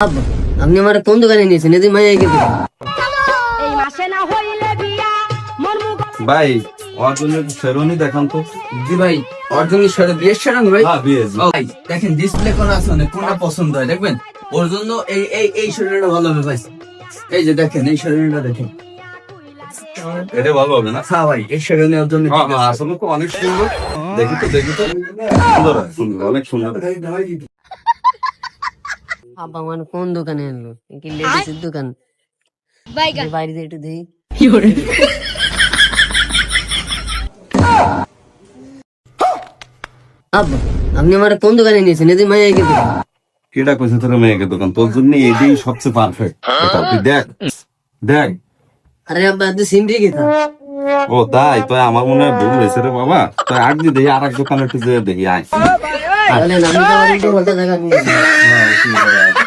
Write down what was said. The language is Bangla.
আব্বা, আপনি আমার কোন দোকানে নিয়েছেন? এদিন মাইয়া গেছে। ভাই ওর জন্য শেরওয়ানি দেখান তো। জি ভাই, অর্জুনের সাথে বিয়ের শেরানি ভাই। হ্যাঁ বিয়ে। ও ভাই দেখেন ডিসপ্লে কোন আছে না, কোনটা পছন্দ হয় দেখবেন। ওর জন্য এই এই এই শেরানিটা ভালো হবে ভাই। এই যে দেখেন এই শেরানিটা দেখেন। এটা ভালো হবে না? হ্যাঁ ভাই, এই শেরানি ওর জন্য হ্যাঁ ঠিক হ্যাঁ, আছে। আসলে তো অনেক সুন্দর। দেখি তো সুন্দর হয়, সুন্দর, অনেক সুন্দর। আব্বা আমার কোন দোকানে আনলো? কি লেডিসের দোকান? বাইরে দিয়ে একটু দেখি। আব্বা, আপনি আমার কোন দোকানে নিয়েছেন? এদিন মাইয়া গেছে। কেডা কইছে তোর মেয়েকে দোকান? তোর জন্য এটাই সবচেয়ে পারফেক্ট। তুই দেখ দেখ। আরে আব্বা, আপনি সিনরি গেছে। ও তাই? তো আমার মনে হয় ভুল হয়েছে রে বাবা। তাই আগ দিয়ে দেখি আর এক দোকানে একটু যেয়ে দেখি আয়। তাহলে আমি তো আমার একটু বলতে থাকা। হ্যাঁ, ঠিক আছে।